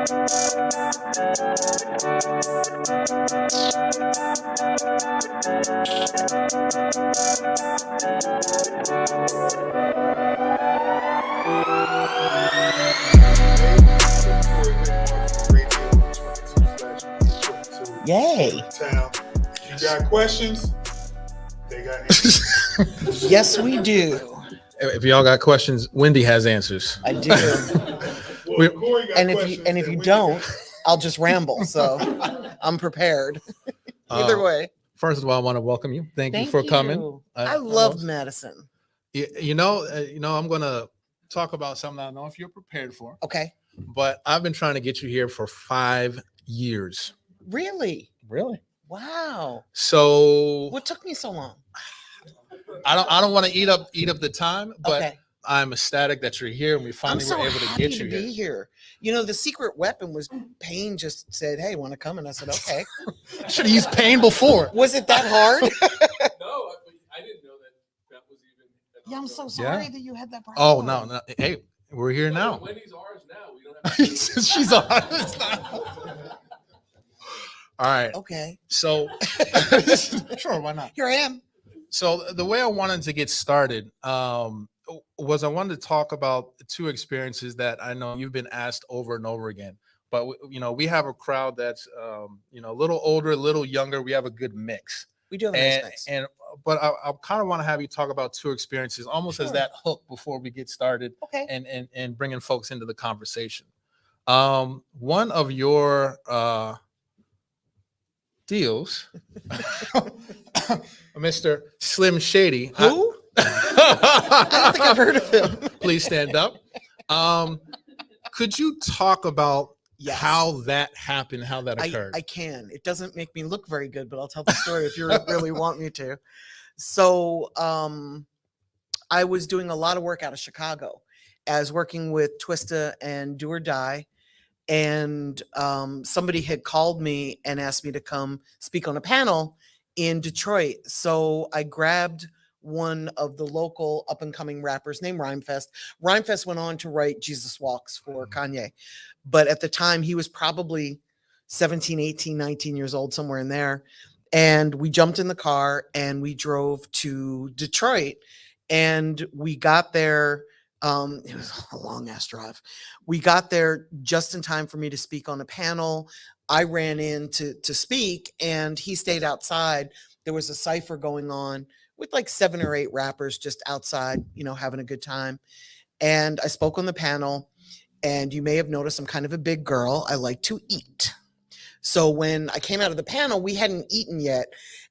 Yay. Town. You got questions? They got answers. Yes, we do. If y'all got questions, Wendy has answers. I do. Well, Corey got and if questions you that we don't, got. I'll just ramble. So I'm prepared. Either way. First of all, I want to welcome you. Thank you for coming. I love Madison. You know, I'm gonna talk about something I don't know if you're prepared for. Okay. But I've been trying to get you here for 5 years. Really? Really? Wow. So What took me so long? I don't want to eat up the time, but Okay. I'm ecstatic that you're here and we finally I'm so were able to happy get to you be here. You know, the secret weapon was Payne just said, "Hey, want to come?" And I said, "Okay." Should have used Payne before. Was it that hard? No, I didn't know that was even. Yeah, I'm so sorry Yeah. that you had that problem. Oh no. Hey, we're here now. Wendy's ours now. We don't have to. She's on. All right. Okay. So sure, why not? Here I am. So the way I wanted to get started was I wanted to talk about 2 experiences that I know you've been asked over and over again. But we have a crowd that's a little older, a little younger. We have a good mix. We do have a nice mix. But I kind of want to have you talk about 2 experiences, almost as that hook before we get started. Okay. And bringing folks into the conversation. One of your deals, Mr. Slim Shady. Who? I don't think I've heard of him. Please stand up. Could you talk about Yes. how that happened, how that occurred? I can. It doesn't make me look very good, but I'll tell the story if you really want me to. So I was doing a lot of work out of Chicago. I was working with Twista and Do or Die. And somebody had called me and asked me to come speak on a panel in Detroit. So I grabbed one of the local up-and-coming rappers named Rhymefest. Rhymefest went on to write Jesus Walks for Kanye. But at the time, he was probably 17, 18, 19 years old, somewhere in there. And we jumped in the car and we drove to Detroit. And we got there. It was a long ass drive. We got there just in time for me to speak on a panel. I ran in to speak and he stayed outside. There was a cipher going on with like 7 or 8 rappers just outside, having a good time. And I spoke on the panel, and you may have noticed I'm kind of a big girl. I like to eat. So when I came out of the panel, we hadn't eaten yet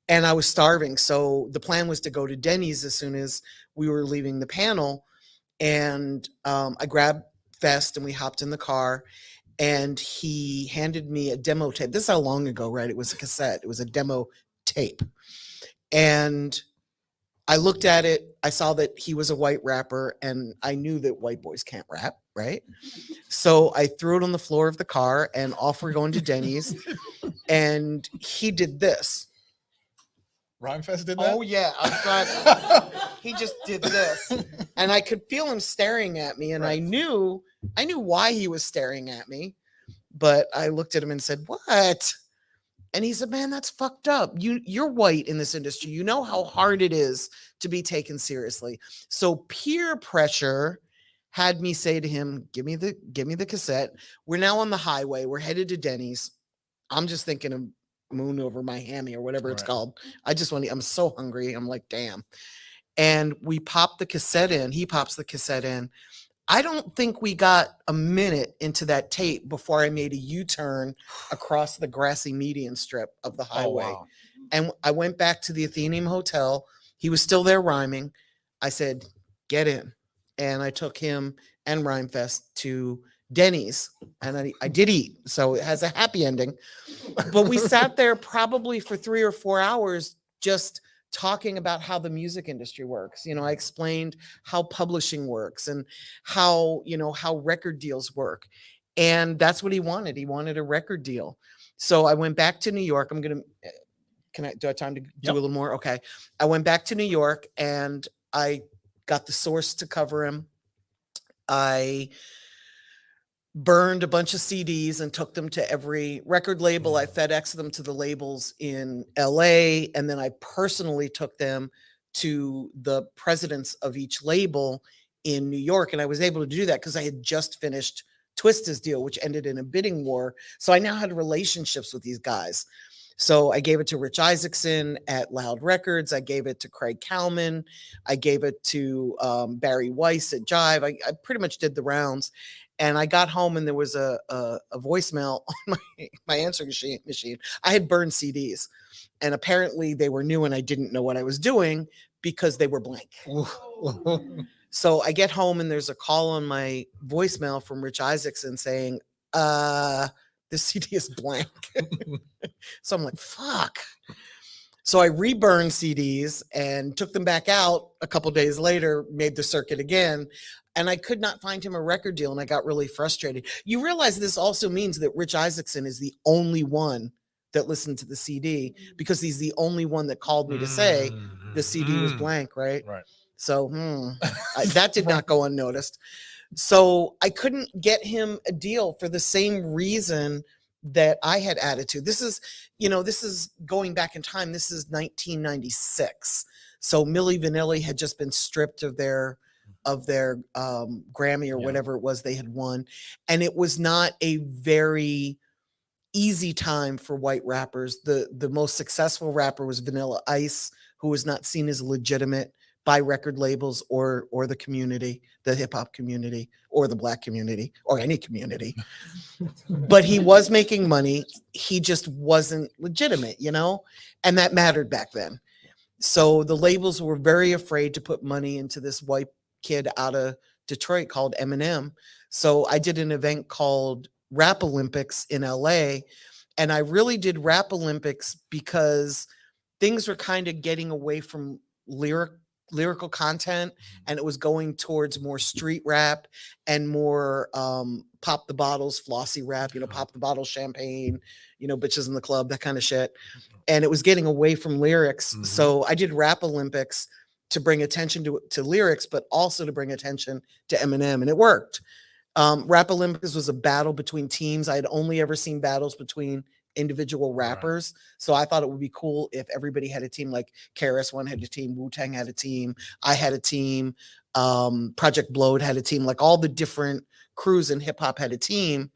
and I was starving. So the plan was to go to Denny's as soon as we were leaving the panel. And I grabbed Fest and we hopped in the car and he handed me a demo tape. This is how long ago, right? It was a cassette. It was a demo tape. And I looked at it. I saw that he was a white rapper and I knew that white boys can't rap, right? So I threw it on the floor of the car and off we're going to Denny's. And he did this. Rhymefest did that? Oh yeah, I thought he just did this, and I could feel him staring at me, and right. I knew why he was staring at me, but I looked at him and said, "What?" And he said, "Man, that's fucked up. You're white in this industry. You know how hard it is to be taken seriously." So peer pressure had me say to him, "Give me the cassette." We're now on the highway. We're headed to Denny's. I'm just thinking of moon over my hammy or whatever it's called. I'm so hungry. I'm like, damn. And we pop the cassette in. He pops the cassette in. I don't think we got a minute into that tape before I made a U-turn across the grassy median strip of the highway. Oh, wow. And I went back to the Athenaeum Hotel. He was still there rhyming. I said, "Get in." And I took him and Rhymefest to Denny's, and I did eat, so it has a happy ending. But we sat there probably for 3 or 4 hours just talking about how the music industry works. I explained how publishing works and how record deals work. And that's what he wanted. He wanted a record deal. So I went back to New York. Do I have time to do a little more? Okay. I went back to New York and I got the Source to cover him. I burned a bunch of CDs and took them to every record label. I FedExed them to the labels in LA, and then I personally took them to the presidents of each label in New York. And I was able to do that because I had just finished Twista's deal, which ended in a bidding war. So I now had relationships with these guys. So I gave it to Rich Isaacson at Loud Records. I gave it to Craig Kalman. I gave it to Barry Weiss at Jive. I pretty much did the rounds. And I got home and there was a voicemail on my answering machine. I had burned CDs, and apparently they were new and I didn't know what I was doing because they were blank. So I get home and there's a call on my voicemail from Rich Isaacson saying, this CD is blank. So I'm like, fuck. So I reburned CDs and took them back out a couple days later, made the circuit again, and I could not find him a record deal, and I got really frustrated. You realize this also means that Rich Isaacson is the only one that listened to the CD, because he's the only one that called me to say the CD was blank, right? Right. So that did not go unnoticed. So I couldn't get him a deal for the same reason that I had attitude. This is going back in time. This is 1996. So Milli Vanilli had just been stripped of their Grammy or whatever it was they had won. And it was not a very easy time for white rappers. The most successful rapper was Vanilla Ice, who was not seen as legitimate by record labels or the community, the hip hop community or the black community or any community. But he was making money. He just wasn't legitimate, and that mattered back then. So the labels were very afraid to put money into this white kid out of Detroit called Eminem. So I did an event called Rap Olympics in LA. And I really did Rap Olympics because things were kind of getting away from lyrical content, and it was going towards more street rap and more pop the bottles, flossy rap, pop the bottle champagne, bitches in the club, that kind of shit. And it was getting away from lyrics. So I did Rap Olympics to bring attention to lyrics, but also to bring attention to Eminem, and it worked. Rap Olympics was a battle between teams. I had only ever seen battles between individual rappers. So I thought it would be cool if everybody had a team, like KRS-One had a team, Wu-Tang had a team, I had a team, Project Blowed had a team, like all the different crews in hip hop had a team.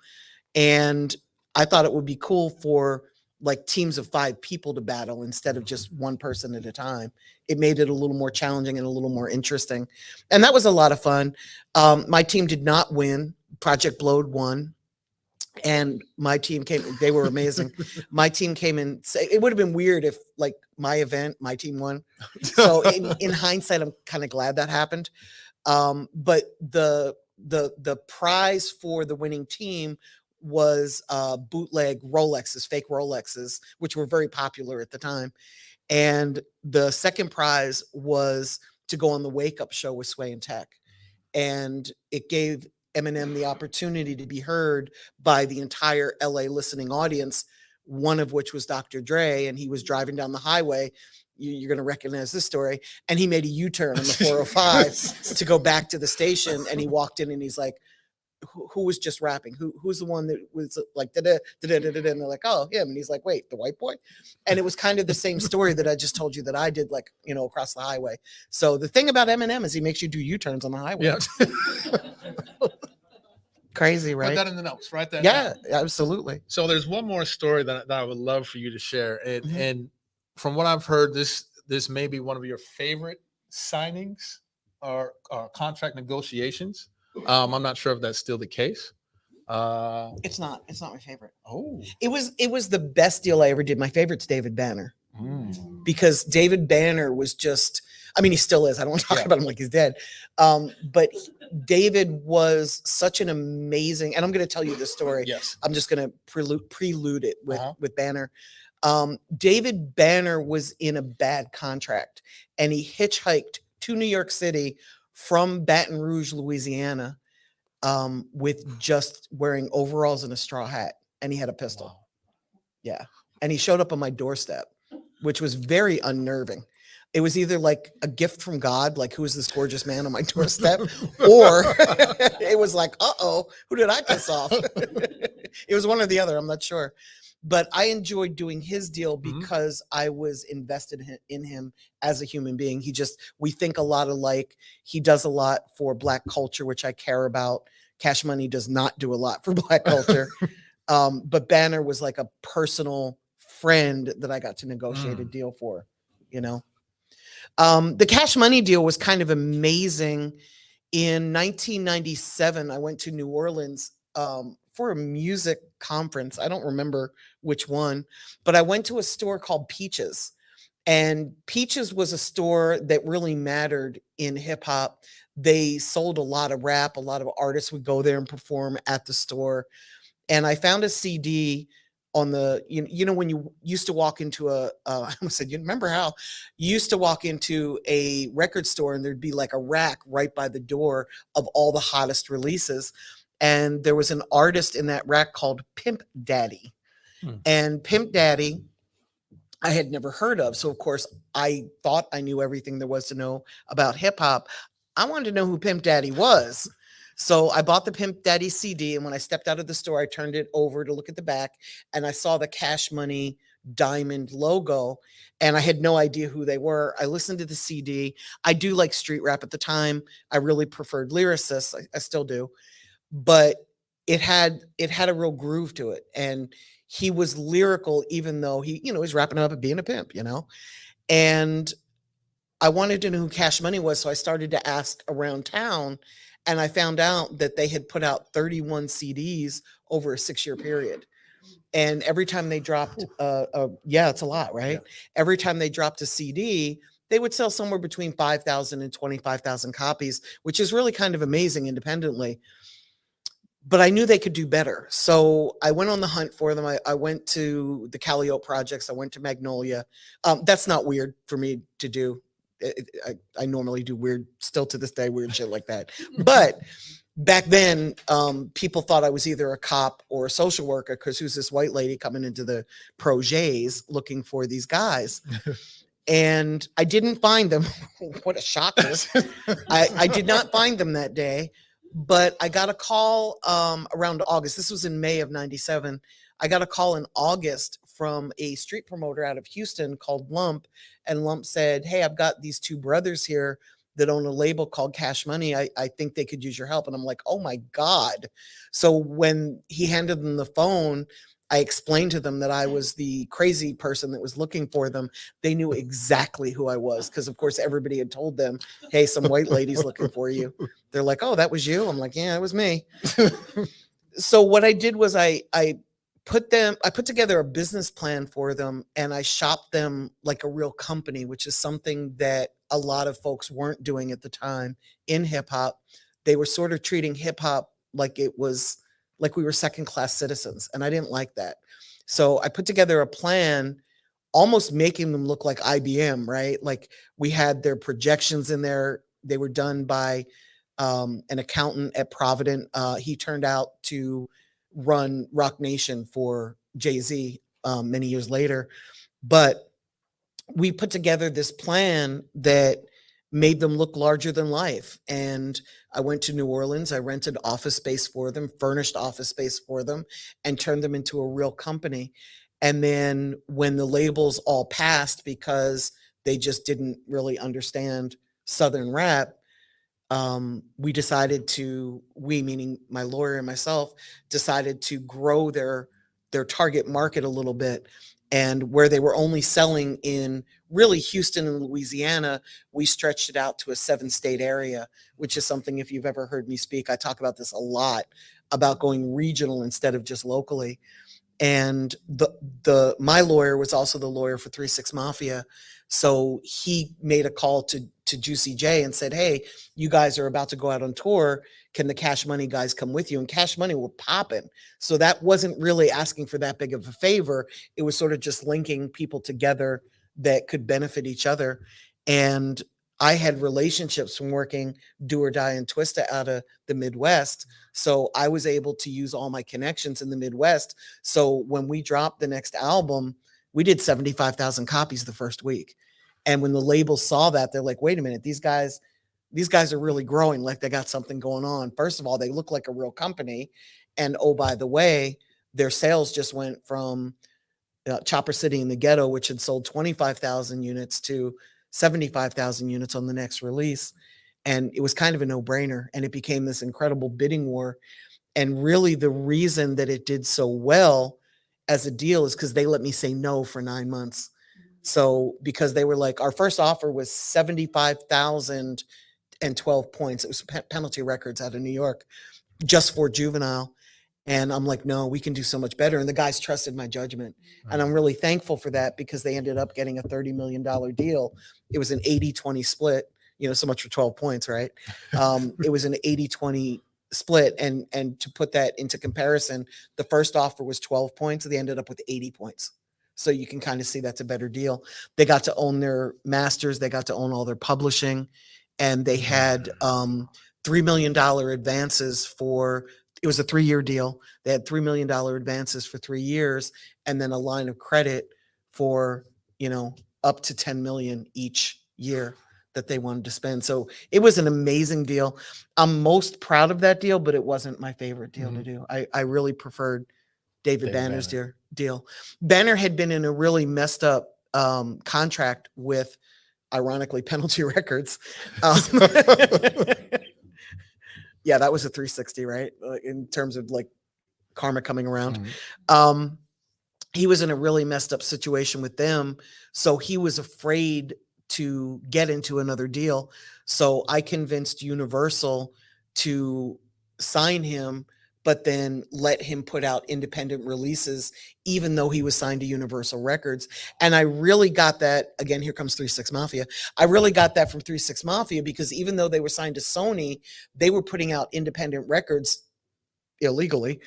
And I thought it would be cool for like teams of 5 people to battle instead of just one person at a time. It made it a little more challenging and a little more interesting. And that was a lot of fun. My team did not win. Project Blowed won. And my team they were amazing. My team came in, it would have been weird if like my event, my team won. So in hindsight, I'm kind of glad that happened. But the prize for the winning team was bootleg Rolexes, fake Rolexes, which were very popular at the time. And the second prize was to go on the Wake Up Show with Sway and Tech. And it gave Eminem the opportunity to be heard by the entire LA listening audience, one of which was Dr. Dre, and he was driving down the highway. You're going to recognize this story. And he made a U-turn on the 405 to go back to the station. And he walked in and he's like, who was just rapping? Who's the one that was like, da-da, da-da, da-da, and they're like, oh, him. And he's like, wait, the white boy? And it was kind of the same story that I just told you that I did, like, across the highway. So the thing about Eminem is he makes you do U-turns on the highway. Yeah. Crazy, right? Put that in the notes, right? Yeah, absolutely. So there's one more story that I would love for you to share. And from what I've heard, this may be one of your favorite signings or contract negotiations. I'm not sure if that's still the case. It's not my favorite. Oh, it was the best deal I ever did. My favorite's David Banner, because David Banner was just, I mean, he still is. I don't want to talk about him like he's dead. But David was such an amazing, and I'm going to tell you this story. Yes. I'm just going to prelude it with Banner. David Banner was in a bad contract, and he hitchhiked to New York City from Baton Rouge, Louisiana, with just wearing overalls and a straw hat, and he had a pistol. Wow. Yeah. And he showed up on my doorstep, which was very unnerving. It was either like a gift from God, like who is this gorgeous man on my doorstep, or it was like, who did I piss off? It was one or the other. I'm not sure. But I enjoyed doing his deal because I was invested in him as a human being. We think a lot alike. He does a lot for Black culture, which I care about. Cash Money does not do a lot for Black culture. But Banner was like a personal friend that I got to negotiate a deal for, you know. The Cash Money deal was kind of amazing. In 1997, I went to New Orleans for a music conference. I don't remember which one, but I went to a store called Peaches. And Peaches was a store that really mattered in hip hop. They sold a lot of rap. A lot of artists would go there and perform at the store. And I found a CD on the, you know, when you used to walk into I almost said, you remember how you used to walk into a record store and there'd be like a rack right by the door of all the hottest releases. And there was an artist in that rack called Pimp Daddy. And Pimp Daddy, I had never heard of. So of course I thought I knew everything there was to know about hip hop. I wanted to know who Pimp Daddy was. So I bought the Pimp Daddy CD, and when I stepped out of the store, I turned it over to look at the back, and I saw the Cash Money diamond logo, and I had no idea who they were. I listened to the CD. I do like street rap at the time. I really preferred lyricists. I still do, but it had a real groove to it, and he was lyrical, even though he's wrapping up and being a pimp, and I wanted to know who Cash Money was, so I started to ask around town. And I found out that they had put out 31 CDs over a 6-year period. And every time they dropped, it's a lot, right? Yeah. Every time they dropped a CD, they would sell somewhere between 5,000 and 25,000 copies, which is really kind of amazing independently. But I knew they could do better. So I went on the hunt for them. I went to the Calliope Projects. I went to Magnolia. That's not weird for me to do. I normally do weird, still to this day, weird shit like that. But back then, people thought I was either a cop or a social worker, because who's this white lady coming into the projets looking for these guys? And I didn't find them. What a shocker. I did not find them that day, but I got a call around August. This was in May of 97. I got a call in August from a street promoter out of Houston called Lump. And Lump said, hey, I've got these two brothers here that own a label called Cash Money. I think they could use your help. And I'm like, oh my God. So when he handed them the phone, I explained to them that I was the crazy person that was looking for them. They knew exactly who I was, because of course everybody had told them, hey, some white lady's looking for you. They're like, oh, that was you? I'm like, yeah, it was me. So what I did was I put together a business plan for them, and I shopped them like a real company, which is something that a lot of folks weren't doing at the time in hip hop. They were sort of treating hip hop like we were second-class citizens, and I didn't like that. So I put together a plan, almost making them look like IBM, right? Like we had their projections in there. They were done by an accountant at Provident. He turned out to run Rock Nation for Jay-Z many years later. But we put together this plan that made them look larger than life. And I went to New Orleans. I rented office space for them, furnished office space for them, and turned them into a real company. And then when the labels all passed because they just didn't really understand Southern rap, we decided to, meaning my lawyer and myself, decided to grow their target market a little bit. And where they were only selling in really Houston and Louisiana, we stretched it out to a 7-state area, which is something, if you've ever heard me speak, I talk about this a lot, about going regional instead of just locally. And my lawyer was also the lawyer for 3 6 Mafia. So he made a call to Juicy J and said, hey, you guys are about to go out on tour. Can the Cash Money guys come with you? And Cash Money were popping. So that wasn't really asking for that big of a favor. It was sort of just linking people together that could benefit each other. And I had relationships from working Do or Die and Twista out of the Midwest. So I was able to use all my connections in the Midwest. So when we dropped the next album, we did 75,000 copies the first week. And when the labels saw that, they're like, wait a minute, these guys are really growing, like they got something going on. First of all, they look like a real company. And oh, by the way, their sales just went from Chopper City in the Ghetto, which had sold 25,000 units, to 75,000 units on the next release. And it was kind of a no-brainer. And it became this incredible bidding war. And really the reason that it did so well as a deal is because they let me say no for 9 months. So because they were like, our first offer was 75,012 points. It was Penalty Records out of New York, just for juvenile. And I'm like, no, we can do so much better. And the guys trusted my judgment. And I'm really thankful for that, because they ended up getting a $30 million deal. It was an 80-20 split, so much for 12 points, right? It was an 80-20 split. And to put that into comparison, the first offer was 12 points. They ended up with 80 points. So you can kind of see that's a better deal. They got to own their masters. They got to own all their publishing. And they had $3 million advances for, it was a 3-year deal. They had $3 million advances for 3 years, and then a line of credit for, up to 10 million each year that they wanted to spend. So it was an amazing deal. I'm most proud of that deal, but it wasn't my favorite deal to do. I really preferred David Banner's deal. Banner had been in a really messed up contract with, ironically, Penalty Records. Yeah, that was a 360, right? In terms of like karma coming around. He was in a really messed up situation with them. So he was afraid to get into another deal. So I convinced Universal to sign him, but then let him put out independent releases, even though he was signed to Universal Records. And I really got that, again, here comes 3 6 Mafia. I really got that from 3 6 Mafia, because even though they were signed to Sony, they were putting out independent records illegally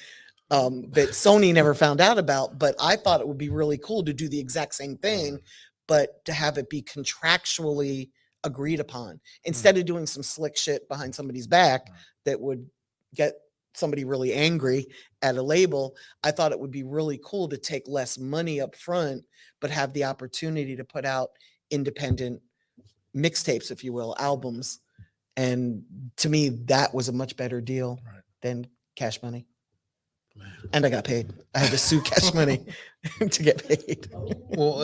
that Sony never found out about. But I thought it would be really cool to do the exact same thing, but to have it be contractually agreed upon, instead of doing some slick shit behind somebody's back that would get somebody really angry at a label. I thought it would be really cool to take less money up front, but have the opportunity to put out independent mixtapes, if you will, albums. And to me, that was a much better deal than Cash Money. And I got paid. I had to sue Cash Money to get paid. Well,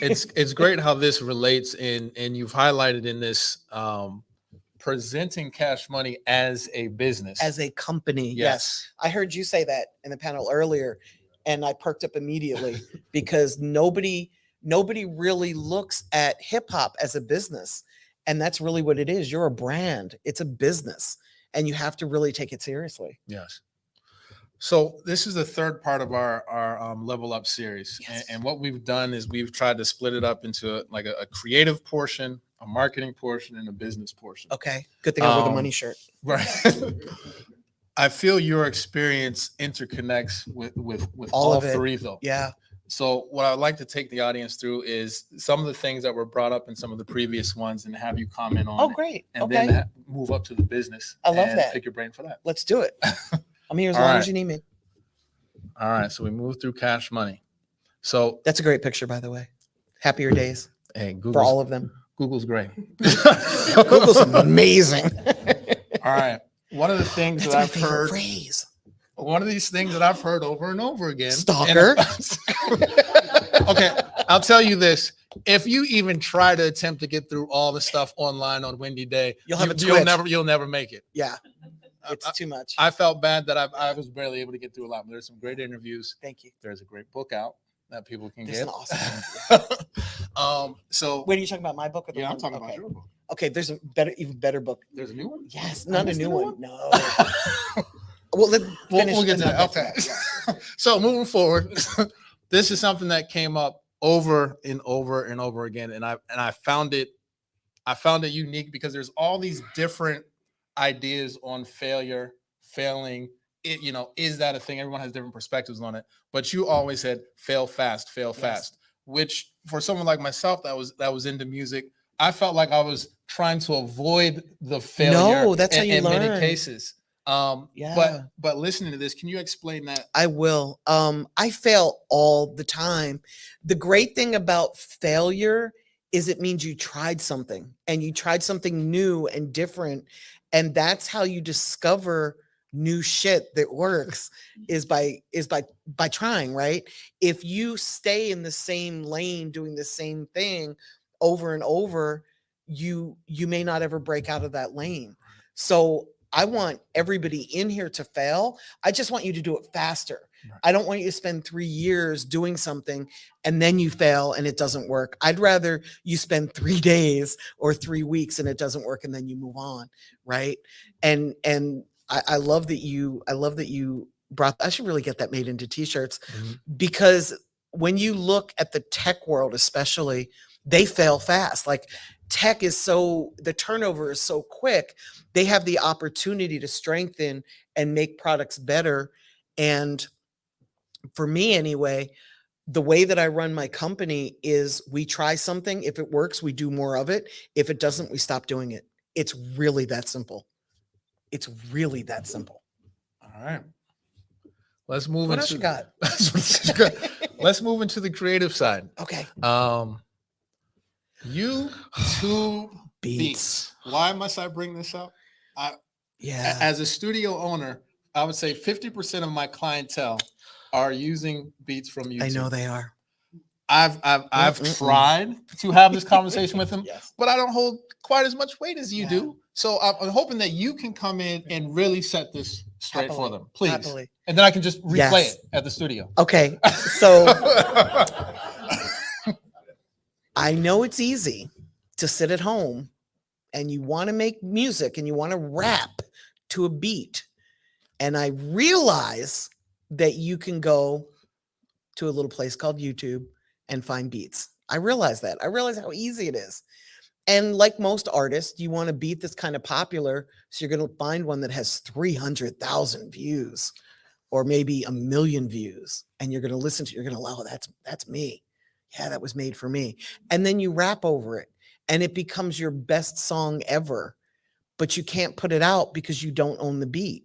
it's great how this relates and you've highlighted in this presenting Cash Money as a business, as a company. Yes. I heard you say that in the panel earlier, and I perked up immediately, because nobody really looks at hip hop as a business. And that's really what it is. You're a brand. It's a business, and you have to really take it seriously. Yes. So this is the third part of our Level Up series. Yes. And what we've done is we've tried to split it up into a creative portion, a marketing portion, and a business portion. Okay. Good thing I wear the money shirt. Right. I feel your experience interconnects with all of it. three, though. Yeah. So what I'd like to take the audience through is some of the things that were brought up in some of the previous ones, and have you comment on Oh, it. great. And Okay. then move up to the business. I love and that. Pick your brain for that. Let's do it. I'm here as All long right. as you need me. All right. So we move through Cash Money. So That's a great picture, by the way. Happier days hey, for all of them. Google's great. Google's amazing. All right. One of the things That's that my I've favorite heard, phrase. one of these things that I've heard over and over again. Stalker. Okay, I'll tell you this. If you even try to attempt to get through all the stuff online on Wendy Day, You'll have a you'll twitch. never make it. Yeah. It's too much. I felt bad that I was barely able to get through a lot. But there's some great interviews. Thank you. There's a great book out that people can There's get. an awesome So Wait, are you talking about my book or the yeah, I'm one? talking Okay. about your book. Okay, there's a better, even better book. There's a new one. Yes, I not a missed new the new one. No. Well, We'll get to that. Okay. So moving forward, this is something that came up over and over and over again, and I found it unique because there's all these different ideas on failure, failing. Is that a thing? Everyone has different perspectives on it, but you always said fail fast, which for someone like myself that was into music, I felt like I was trying to avoid the failure. No, that's how you in many learn. cases. Yeah. But listening to this, can you explain that? I will. I fail all the time. The great thing about failure is it means you tried something, and you tried something new and different. And that's how you discover new shit that works, is by trying, right? If you stay in the same lane doing the same thing over and over, you may not ever break out of that lane. So I want everybody in here to fail. I just want you to do it faster. Right. I don't want you to spend 3 years doing something and then you fail and it doesn't work. I'd rather you spend 3 days or 3 weeks and it doesn't work and then you move on, right? And I love that you brought. I should really get that made into t-shirts, because when you look at the tech world, especially, they fail fast. Like, tech is the turnover is so quick. They have the opportunity to strengthen and make products better. And for me anyway, the way that I run my company is we try something. If it works, we do more of it. If it doesn't, we stop doing it. It's really that simple. It's really that simple. All right. Let's move What into else you got? Let's move into the creative side. Okay. YouTube Beats. Why must I bring this up? Yeah. As a studio owner, I would say 50% of my clientele are using beats from YouTube. I know they are. I've tried to have this conversation with them, Yes. but I don't hold quite as much weight as you Yeah. do. So I'm hoping that you can come in and really set this straight for Happily. them, please. Happily. And then I can just replay Yes. it at the studio. Okay. So I know it's easy to sit at home and you want to make music and you want to rap to a beat. And I realize that you can go to a little place called YouTube and find beats. I realize that. I realize how easy it is. And like most artists, you want a beat that's kind of popular. So you're going to find one that has 300,000 views or maybe 1 million views. And you're going to listen to, you're going to, oh, that's me. Yeah, that was made for me. And then you rap over it and it becomes your best song ever. But you can't put it out because you don't own the beat.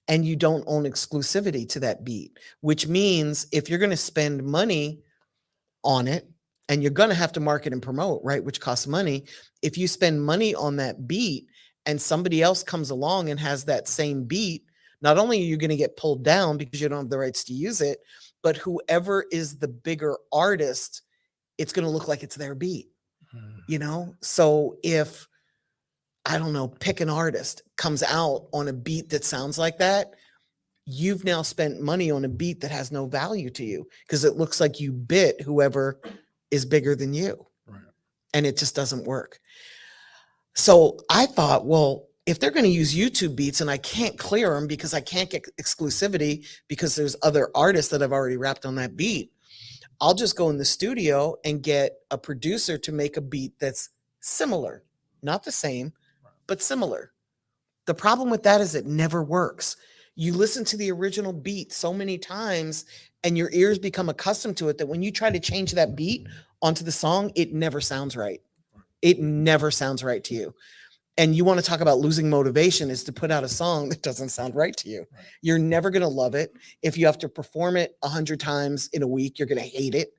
And you don't own exclusivity to that beat, which means if you're going to spend money on it, and you're going to have to market and promote, right, which costs money. If you spend money on that beat and somebody else comes along and has that same beat, not only are you going to get pulled down because you don't have the rights to use it, but whoever is the bigger artist, it's going to look like it's their beat, you know? So if, I don't know, pick an artist comes out on a beat that sounds like that, you've now spent money on a beat that has no value to you because it looks like you bit whoever is bigger than you. Right. And it just doesn't work. So I thought, well, if they're going to use YouTube beats and I can't clear them because I can't get exclusivity because there's other artists that have already rapped on that beat, I'll just go in the studio and get a producer to make a beat that's similar, not the same, but similar. The problem with that is it never works. You listen to the original beat so many times and your ears become accustomed to it that when you try to change that beat onto the song, it never sounds right. It never sounds right to you. And you want to talk about losing motivation is to put out a song that doesn't sound right to you. Right. You're never going to love it. If you have to perform it 100 times in a week, you're going to hate it.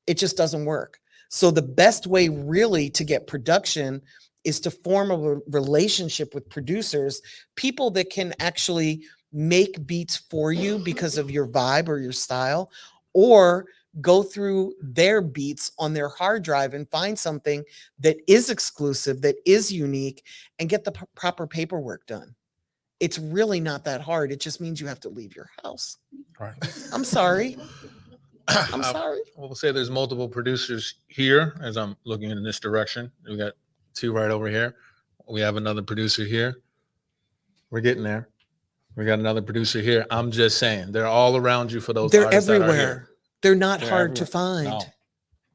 It just doesn't work. So the best way really to get production is to form a relationship with producers, people that can actually make beats for you because of your vibe or your style, or go through their beats on their hard drive and find something that is exclusive, that is unique, and get the proper paperwork done. It's really not that hard. It just means you have to leave your house. Right. I'm sorry. I'm sorry. We'll say there's multiple producers here as I'm looking in this direction. We got 2 right over here. We have another producer here. We're getting there. We got another producer here. I'm just saying, they're all around you for those. They're artists that are everywhere. here. They're not They're hard to everywhere. find. No.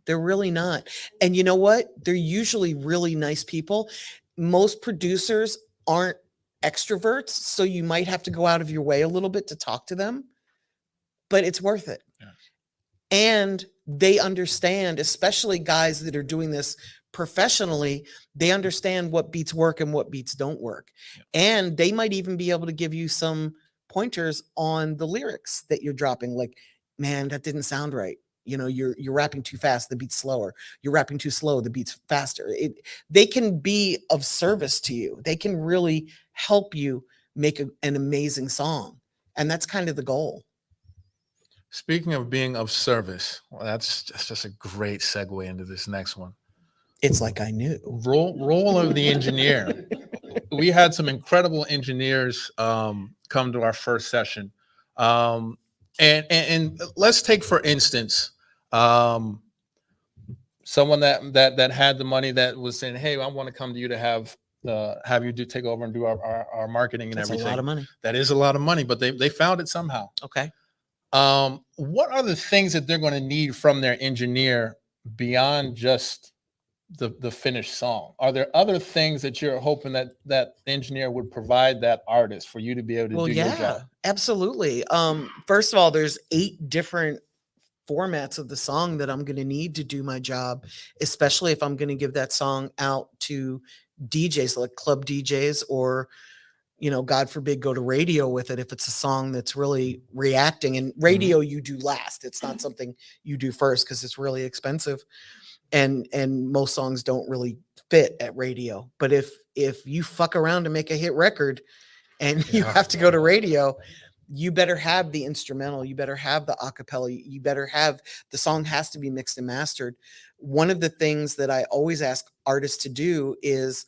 They're really not. And you know what? They're usually really nice people. Most producers aren't extroverts, so you might have to go out of your way a little bit to talk to them, but it's worth it. Yeah. And they understand, especially guys that are doing this professionally, they understand what beats work and what beats don't work. Yeah. And they might even be able to give you some pointers on the lyrics that you're dropping. Like, man, that didn't sound right. You know, you're rapping too fast, the beat's slower. You're rapping too slow, the beat's faster. They can be of service to you. They can really help you make an amazing song. And that's kind of the goal. Speaking of being of service, well, that's just a great segue into this next one. It's like I knew. Role of the engineer. We had some incredible engineers come to our first session. And let's take, for instance, someone that had the money that was saying, hey, I want to come to you to have you take over and do our marketing and That's everything. a lot of money. That is a lot of money, but they found it somehow. Okay. What are the things that they're going to need from their engineer beyond just the finished song? Are there other things that you're hoping that engineer would provide that artist for you to be able to do your job? Absolutely. First of all, there's 8 different formats of the song that I'm going to need to do my job, especially if I'm going to give that song out to DJs, like club DJs, or, you know, God forbid, go to radio with it. If it's a song that's really reacting, and radio you do last, it's not something you do first because it's really expensive. And most songs don't really fit at radio. But if you fuck around to make a hit record and you have to go to radio, you better have the instrumental, you better have the acapella, you better have, the song has to be mixed and mastered. One of the things that I always ask artists to do is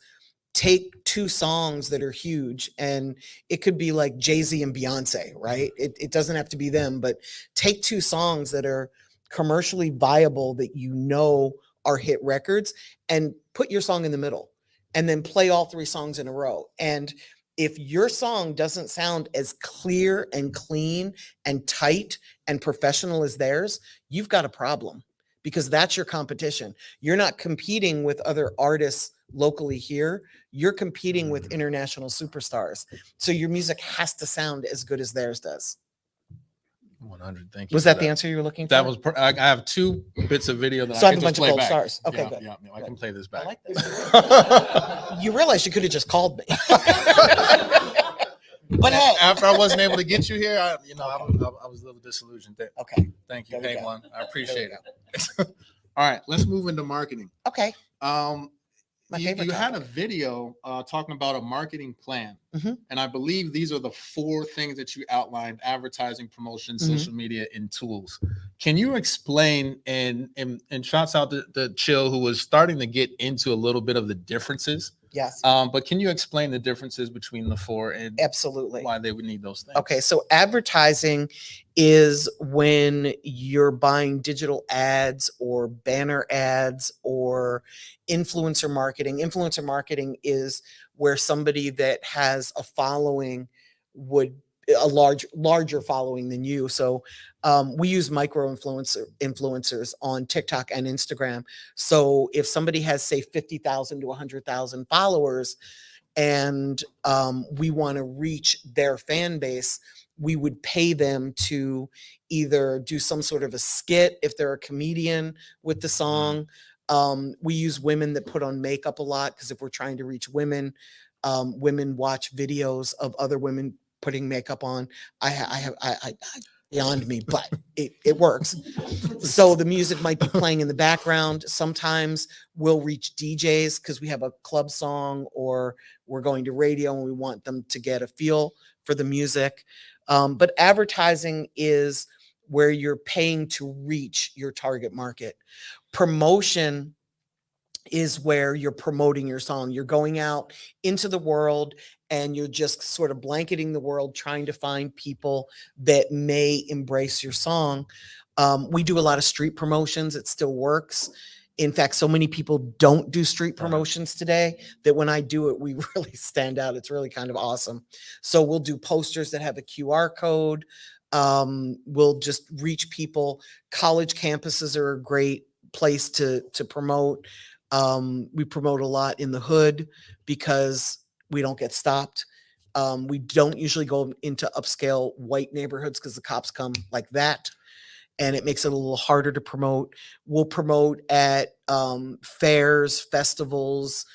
take 2 songs that are huge, and it could be like Jay-Z and Beyonce, right? It doesn't have to be them, but take 2 songs that are commercially viable, that you know are hit records, and put your song in the middle, and then play all 3 songs in a row. And if your song doesn't sound as clear and clean and tight and professional as theirs, you've got a problem, because that's your competition. You're not competing with other artists locally here. You're competing with international superstars. So your music has to sound as good as theirs does. 100. Thank you. Was that the answer you were looking for? That was. I have 2 bits of video that So I I have can a just bunch of play gold back. stars. Okay, Yeah, good. yeah, I can play this I back. like this. You realize you could have just called me. But hey, After I wasn't able to get you here, I was a little disillusioned there. okay, Thank you, There we Pay go. One. I appreciate There it. All right, let's move into marketing. okay. My You favorite had a topic. video talking about a marketing plan, Mhm. and I believe these are the 4 things that you outlined: advertising, promotion, Mhm. social media, and tools. Can you explain, and shouts out to Chill, who was starting to get into a little bit of the differences, Yes, but can you explain the differences between the 4 and absolutely. why they would need those things? Okay, so advertising is when you're buying digital ads or banner ads or influencer marketing. Influencer marketing is where somebody that has a following would larger following than you. So we use influencers on TikTok and Instagram. So if somebody has, say, 50,000 to 100,000 followers, and we want to reach their fan base, we would pay them to either do some sort of a skit if they're a comedian with the song. We use women that put on makeup a lot, because if we're trying to reach women, women watch videos of other women putting makeup on. I beyond me, but it works. So the music might be playing in the background. Sometimes we'll reach DJs because we have a club song, or we're going to radio and we want them to get a feel for the music. But advertising is where you're paying to reach your target market. Promotion is where you're promoting your song. You're going out into the world and you're just sort of blanketing the world, trying to find people that may embrace your song. We do a lot of street promotions. It still works. In fact, so many people don't do street promotions today that when I do it, we really stand out. It's really kind of awesome. So we'll do posters that have a QR code. We'll just reach people. College campuses are a great place to promote. We promote a lot in the hood because we don't get stopped. We don't usually go into upscale white neighborhoods because the cops come like that, and it makes it a little harder to promote. We'll promote at fairs, festivals,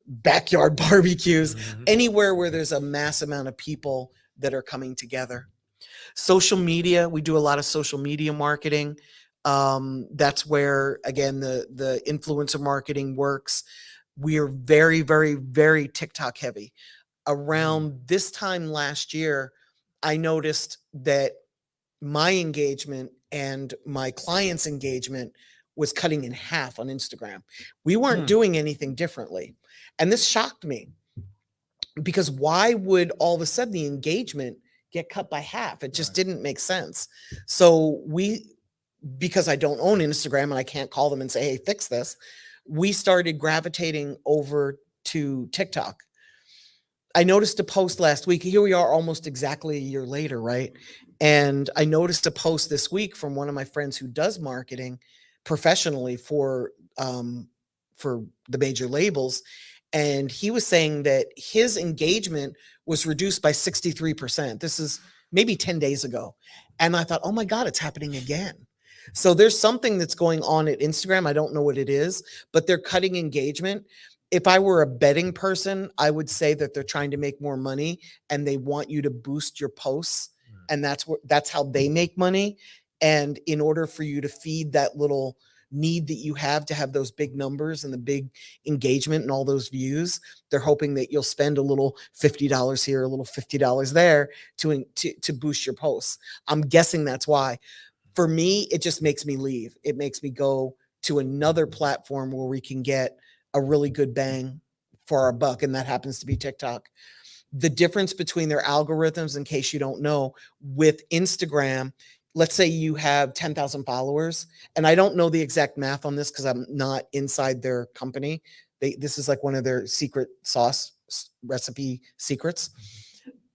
backyard barbecues, anywhere where there's a mass amount of people that are coming together. Social media, we do a lot of social media marketing. That's where, again, the influencer marketing works. We are very, very, very TikTok heavy. Around this time last year, I noticed that my engagement and my clients' engagement was cutting in half on Instagram. We weren't doing anything differently. And this shocked me, because why would all of a sudden the engagement get cut by half? It just didn't make sense. So because I don't own Instagram and I can't call them and say, hey, fix this, we started gravitating over to TikTok. I noticed a post last week. Here we are almost exactly a year later, right? And I noticed a post this week from one of my friends who does marketing professionally for the major labels. And he was saying that his engagement was reduced by 63%. This is maybe 10 days ago. And I thought, oh my God, it's happening again. So there's something that's going on at Instagram. I don't know what it is, but they're cutting engagement. If I were a betting person, I would say that they're trying to make more money and they want you to boost your posts. And that's how they make money. And in order for you to feed that little need that you have to have those big numbers and the big engagement and all those views, they're hoping that you'll spend a little $50 here, a little $50 there to boost your posts. I'm guessing that's why. For me, it just makes me leave. It makes me go to another platform where we can get a really good bang for our buck, and that happens to be TikTok. The difference between their algorithms, in case you don't know, with Instagram, let's say you have 10,000 followers, and I don't know the exact math on this because I'm not inside their company. This is like one of their secret sauce recipe secrets.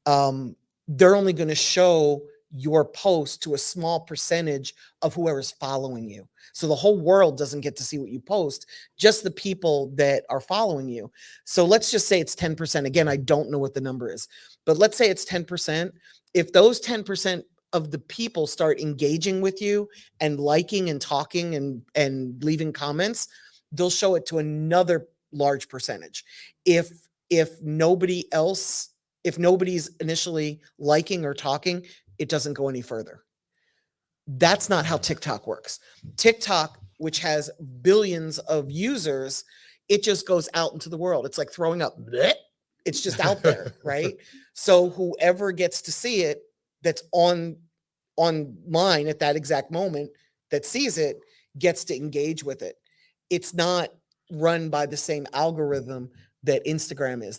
They're only going to show your post to a small percentage of whoever's following you. So the whole world doesn't get to see what you post, just the people that are following you. So let's just say it's 10%. Again, I don't know what the number is, but let's say it's 10%. If those 10% of the people start engaging with you and liking and talking and leaving comments, they'll show it to another large percentage. If nobody's initially liking or talking, it doesn't go any further. That's not how TikTok works. TikTok, which has billions of users, it just goes out into the world. It's like throwing up. It's just out there, right? So whoever gets to see it, that's online at that exact moment, that sees it, gets to engage with it. It's not run by the same algorithm that Instagram is.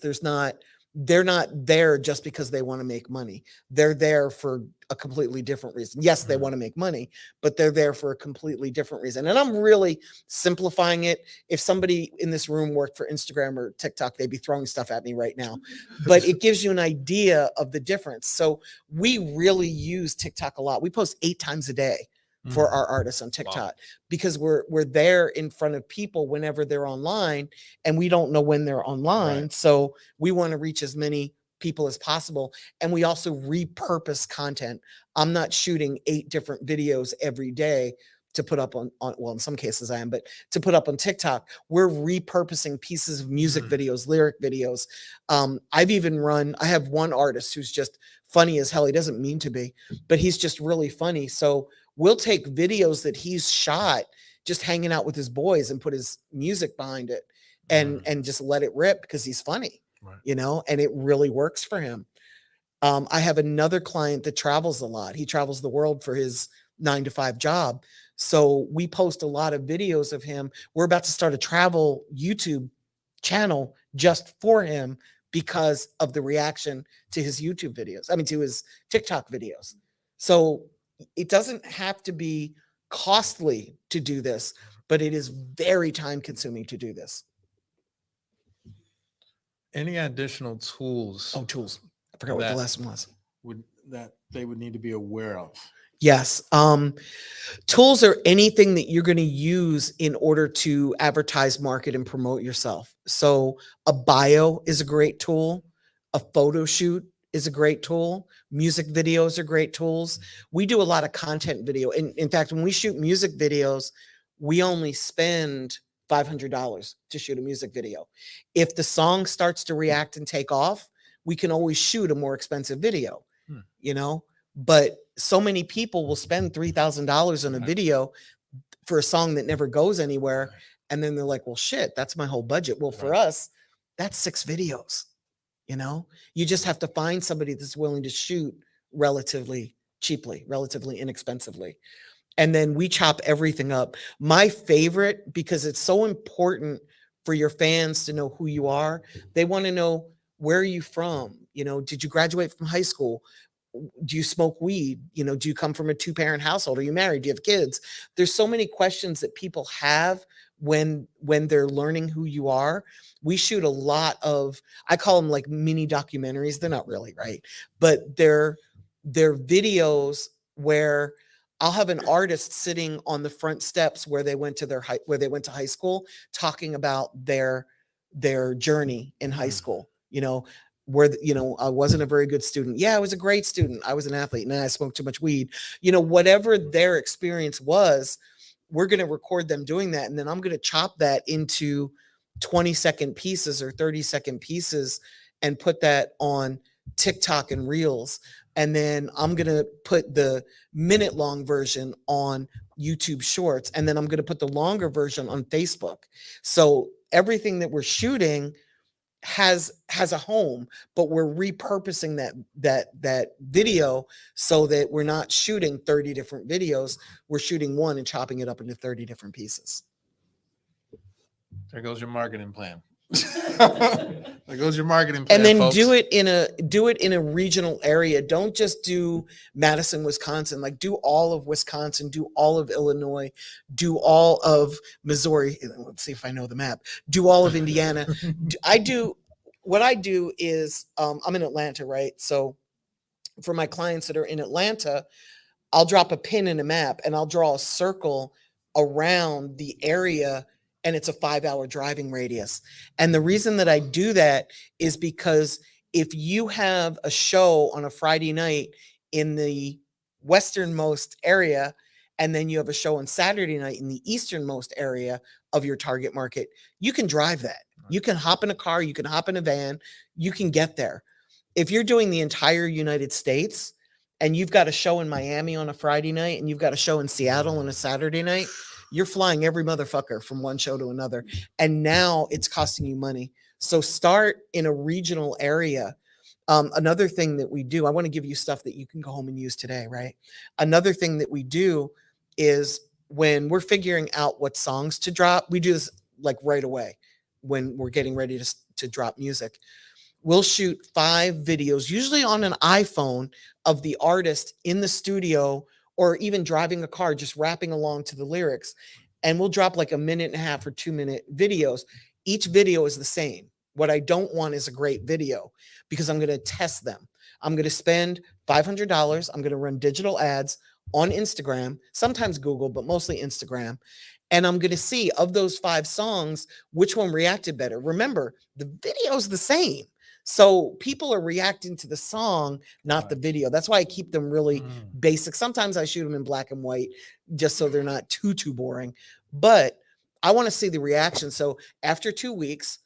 They're not there just because they want to make money. They're there for a completely different reason. Yes, they want to make money, but they're there for a completely different reason. And I'm really simplifying it. If somebody in this room worked for Instagram or TikTok, they'd be throwing stuff at me right now. But it gives you an idea of the difference. So we really use TikTok a lot. We post 8 times a day for our artists on TikTok because we're there in front of people whenever they're online, and we don't know when they're online. Right. So we want to reach as many people as possible. And we also repurpose content. I'm not shooting 8 different videos every day to put up on well, in some cases I am, but to put up on TikTok, we're repurposing pieces of music videos, lyric videos. I have one artist who's just funny as hell. He doesn't mean to be, but he's just really funny. So we'll take videos that he's shot just hanging out with his boys and put his music behind it and just let it rip because he's funny, and it really works for him. I have another client that travels a lot. He travels the world for his 9-to-5 job. So we post a lot of videos of him. We're about to start a travel YouTube channel just for him because of the reaction to his YouTube videos. To his TikTok videos. So it doesn't have to be costly to do this, but it is very time consuming to do this. Any additional tools? Oh, tools. I forgot what the last one was. That they would need to be aware of? Yes. Tools are anything that you're going to use in order to advertise, market, and promote yourself. So a bio is a great tool. A photo shoot is a great tool. Music videos are great tools. We do a lot of content video. In fact, when we shoot music videos, we only spend $500 to shoot a music video. If the song starts to react and take off, we can always shoot a more expensive video, but so many people will spend $3,000 on a video for a song that never goes anywhere. And then they're like, well, shit, that's my whole budget. Well, for us, that's 6 videos. You know, you just have to find somebody that's willing to shoot relatively cheaply, relatively inexpensively. And then we chop everything up. My favorite, because it's so important for your fans to know who you are. They want to know, where are you from? You know, did you graduate from high school? Do you smoke weed? You know, do you come from a 2-parent household? Are you married? Do you have kids? There's so many questions that people have when they're learning who you are. We shoot a lot of, I call them like mini documentaries. They're not really, right? But they're videos where I'll have an artist sitting on the front steps where they went to high school, talking about their journey in high school. You know, I wasn't a very good student. Yeah, I was a great student. I was an athlete. Nah, I smoked too much weed. You know, whatever their experience was, we're going to record them doing that. And then I'm going to chop that into 20-second pieces or 30-second pieces and put that on TikTok and Reels. And then I'm going to put the minute-long version on YouTube Shorts. And then I'm going to put the longer version on Facebook. So everything that we're shooting has a home, but we're repurposing that video so that we're not shooting 30 different videos. We're shooting one and chopping it up into 30 different pieces. There goes your marketing plan. There goes your marketing plan. And then folks. do it in a regional area. Don't just do Madison, Wisconsin. Like, do all of Wisconsin, do all of Illinois, do all of Missouri. Let's see if I know the map. Do all of Indiana. What I do is, I'm in Atlanta, right? So for my clients that are in Atlanta, I'll drop a pin in a map and I'll draw a circle around the area, and it's a 5-hour driving radius. And the reason that I do that is because if you have a show on a Friday night in the westernmost area, and then you have a show on Saturday night in the easternmost area of your target market, you can drive that. You can hop in a car, you can hop in a van, you can get there. If you're doing the entire United States and you've got a show in Miami on a Friday night and you've got a show in Seattle on a Saturday night, you're flying every motherfucker from one show to another. And now it's costing you money. So start in a regional area. Another thing that we do, I want to give you stuff that you can go home and use today, right? Another thing that we do is when we're figuring out what songs to drop, we do this like right away when we're getting ready to drop music. We'll shoot 5 videos, usually on an iPhone, of the artist in the studio or even driving a car, just rapping along to the lyrics. And we'll drop like a 1.5 or 2-minute videos. Each video is the same. What I don't want is a great video, because I'm going to test them. I'm going to spend $500. I'm going to run digital ads on Instagram, sometimes Google, but mostly Instagram. And I'm going to see, of those 5 songs, which one reacted better. Remember, the video's the same. So people are reacting to the song, not the video. That's why I keep them really basic. Sometimes I shoot them in black and white just so they're not too boring. But I want to see the reaction. So after 2 weeks,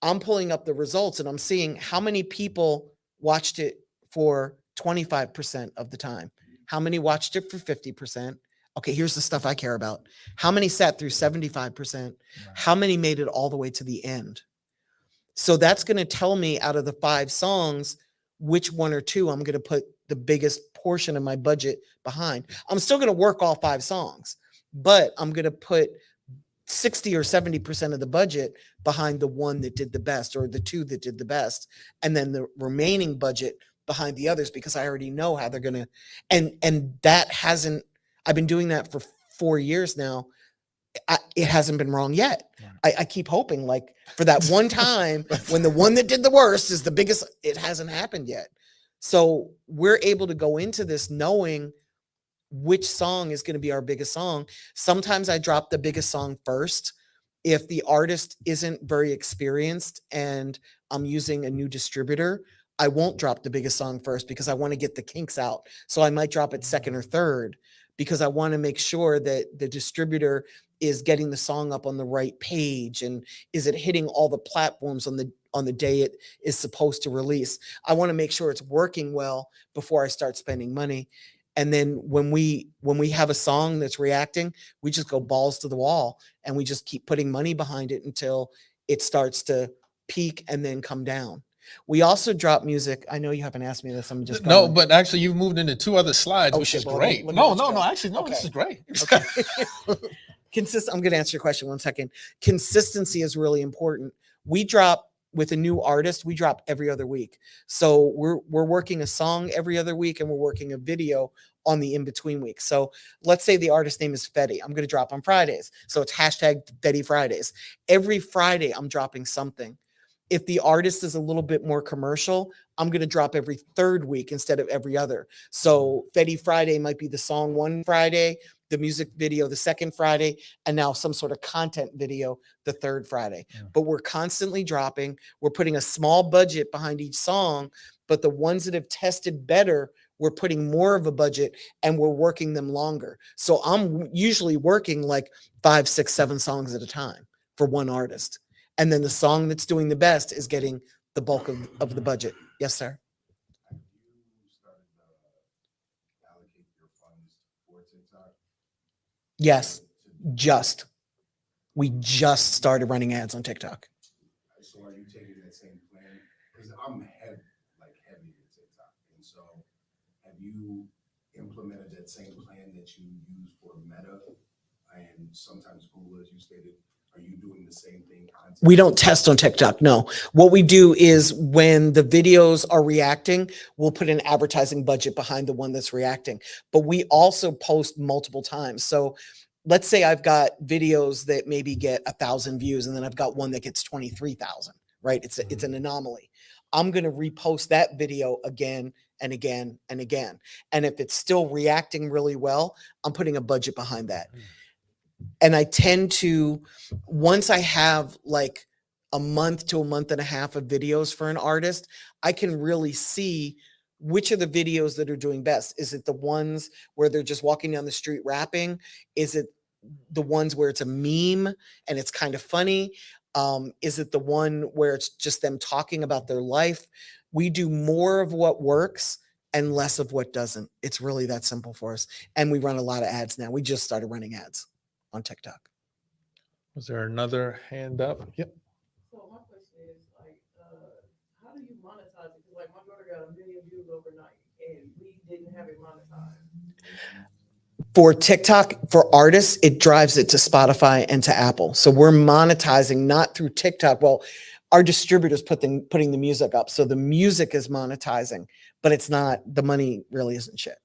I'm pulling up the results and I'm seeing how many people watched it for 25% of the time. How many watched it for 50%? Okay, here's the stuff I care about. How many sat through 75%? How many made it all the way to the end? So that's going to tell me, out of the 5 songs, which 1 or 2 I'm going to put the biggest portion of my budget behind. I'm still going to work all 5 songs, but I'm going to put 60 or 70% of the budget behind the one that did the best, or the 2 that did the best. And then the remaining budget behind the others, because I already know how they're going to, and that hasn't, I've been doing that for 4 years now. It hasn't been wrong yet. I keep hoping, like, for that one time when the one that did the worst is the biggest, it hasn't happened yet. So we're able to go into this knowing which song is going to be our biggest song. Sometimes I drop the biggest song first. If the artist isn't very experienced and I'm using a new distributor, I won't drop the biggest song first, because I want to get the kinks out. So I might drop it second or third, because I want to make sure that the distributor is getting the song up on the right page, and is it hitting all the platforms on the day it is supposed to release. I want to make sure it's working well before I start spending money. And then when we have a song that's reacting, we just go balls to the wall and we just keep putting money behind it until it starts to peak and then come down. We also drop music. I know you haven't asked me this. I'm just No, going. but actually, you've moved into 2 other slides, Oh, which shit, is well, great. let me No, let you no, go. no. Actually, no. This Okay. is great. Okay. I'm going to answer your question 1 second. Consistency is really important. We drop with a new artist. We drop every other week. So we're working a song every other week, and we're working a video on the in-between week. So let's say the artist name is Fetty. I'm going to drop on Fridays. So it's hashtag Fetty Fridays. Every Friday, I'm dropping something. If the artist is a little bit more commercial, I'm going to drop every third week instead of every other. So Fetty Friday might be the song one Friday, the music video the second Friday, and now some sort of content video the third Friday. Yeah. But we're constantly dropping. We're putting a small budget behind each song, but the ones that have tested better, we're putting more of a budget and we're working them longer. So I'm usually working like 5, 6, 7 songs at a time for one artist. And then the song that's doing the best is getting the bulk of the budget. Yes, sir. Have you started to allocate your funds for TikTok? Yes. We just started running ads on TikTok. So are you taking that same plan? Because I'm heavy in TikTok. And so have you implemented that same plan that you use for Meta and sometimes Google, as you stated? Are you doing the same thing on TikTok? We don't test on TikTok. No. What we do is when the videos are reacting, we'll put an advertising budget behind the one that's reacting. But we also post multiple times. So let's say I've got videos that maybe get 1,000 views, and then I've got one that gets 23,000, right? It's an anomaly. I'm going to repost that video again and again and again. And if it's still reacting really well, I'm putting a budget behind that. And I tend to, once I have like a month to a month and a half of videos for an artist, I can really see which are the videos that are doing best. Is it the ones where they're just walking down the street rapping? Is it the ones where it's a meme and it's kind of funny? Is it the one where it's just them talking about their life? We do more of what works and less of what doesn't. It's really that simple for us. And we run a lot of ads now. We just started running ads on TikTok. Was there another hand up? Yep. So my question is like, how do you monetize it? Because like my daughter got 1 million views overnight, and we didn't have it monetized. For TikTok, for artists, it drives it to Spotify and to Apple. So we're monetizing not through TikTok. Well, our distributors putting the music up. So the music is monetizing, but it's not, the money really isn't shit.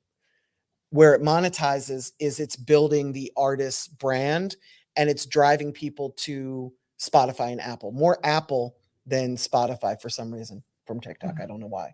Where it monetizes is it's building the artist's brand and it's driving people to Spotify and Apple. More Apple than Spotify for some reason from TikTok. I don't know why.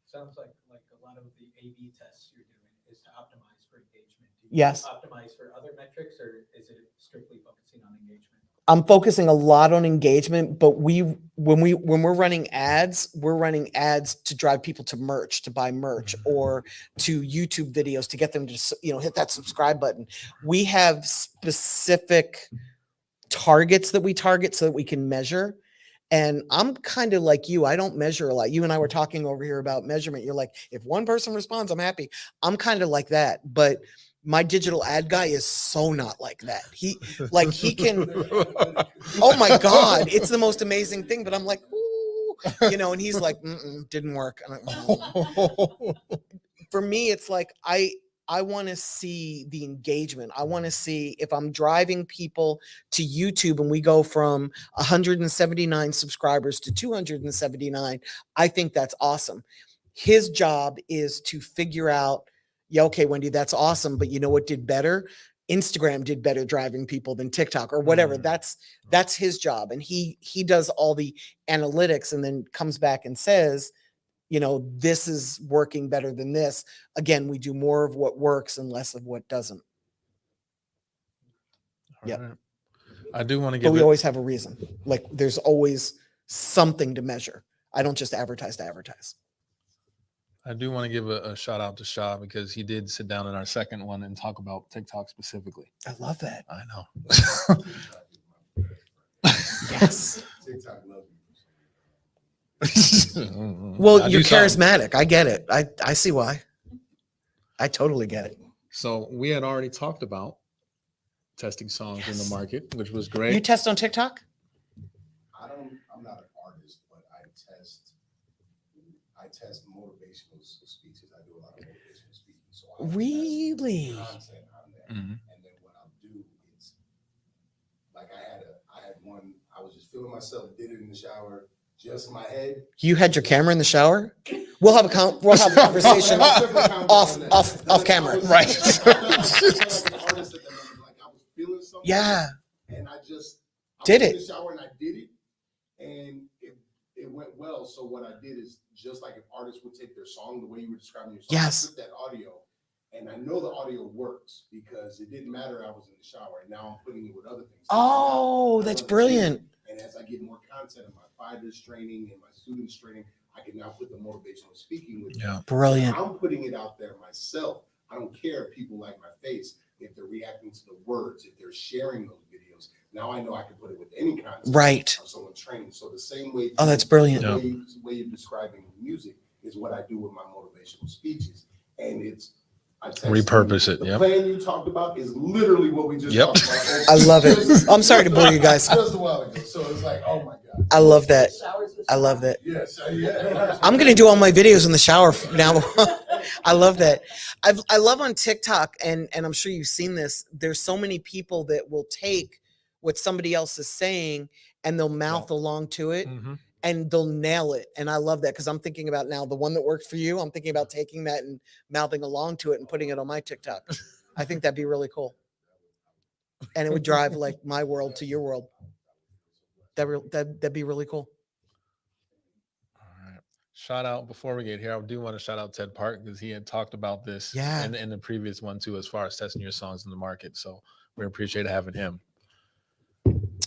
Sounds like a lot of the A/B tests you're doing is to optimize for engagement. Do you Yes. optimize for other metrics, or is it strictly focusing on engagement? I'm focusing a lot on engagement, but when we're running ads, we're running ads to drive people to merch, to buy merch, or to YouTube videos to get them to, hit that subscribe button. We have specific targets that we target so that we can measure. And I'm kind of like you. I don't measure a lot. You and I were talking over here about measurement. You're like, if one person responds, I'm happy. I'm kind of like that. But my digital ad guy is so not like that. He can, oh my God, it's the most amazing thing. But I'm like, ooh, and he's like, didn't work. I'm like, for me, it's like, I want to see the engagement. I want to see if I'm driving people to YouTube and we go from 179 subscribers to 279. I think that's awesome. His job is to figure out, yeah, okay, Wendy, that's awesome. But you know what did better? Instagram did better driving people than TikTok or whatever. That's his job. And he does all the analytics and then comes back and says, this is working better than this. Again, we do more of what works and less of what doesn't. Yep. Right. I do want to But give we always have a reason. Like there's always something to measure. I don't just advertise to advertise. I do want to give a shout out to Shah because he did sit down in our second one and talk about TikTok specifically. I love that. I know. Yes. TikTok loves Well, I you're do something. charismatic. I get it. I see why. I totally get it. So we had already talked about testing songs in the Yes. market, which was You great. test on TikTok? I'm not an artist, but I test motivational speeches. I do a lot of motivational speaking. So I test Really? content on that. Mhm. And then what I'll do is like I had one, I was just feeling myself, did it in the shower, just in my head. You had your camera in the shower? We'll have a conversation off camera. Right. I felt like an artist at the moment. Like I was feeling something. Yeah. And I Did was it. in the shower and I did it. And it went well. So what I did is just like if artists would take their song, the way you were describing your song, Yes. I took that audio, and I know the audio works because it didn't matter I was in the shower, and now I'm putting it with other things. Oh, I that's love brilliant. And as I get more content in my fighters training and my students training, I can now put the motivational speaking with it. Yeah. Brilliant. I'm putting it out there myself. I don't care if people like my face, if they're reacting to the words, if they're sharing those videos. Now I know I can put it with any content. Right. Of someone training. So the same way. Oh, that's brilliant. The way you're describing music is what I do with my motivational speeches, and I text Repurpose it. The Yep. plan you talked about is literally what we just Yep. talked about. I love it. I'm sorry to bore you guys. Just a while ago. So it's like, oh my God. I love that. I love that. Yes. Yeah. I'm gonna do all my videos in the shower now. I love that. I love on TikTok, and I'm sure you've seen this. There's so many people that will take what somebody else is saying and they'll mouth along to it, Mhm. and they'll nail it. And I love that because I'm thinking about now the one that worked for you. I'm thinking about taking that and mouthing along to it and putting it on my TikTok. I think that'd be really cool, and it would drive like my world to your world. That'd be really cool. All right. Shout out before we get here. I do want to shout out Ted Park because he had talked about this Yeah. in the previous one too, as far as testing your songs in the market. So we appreciate having him.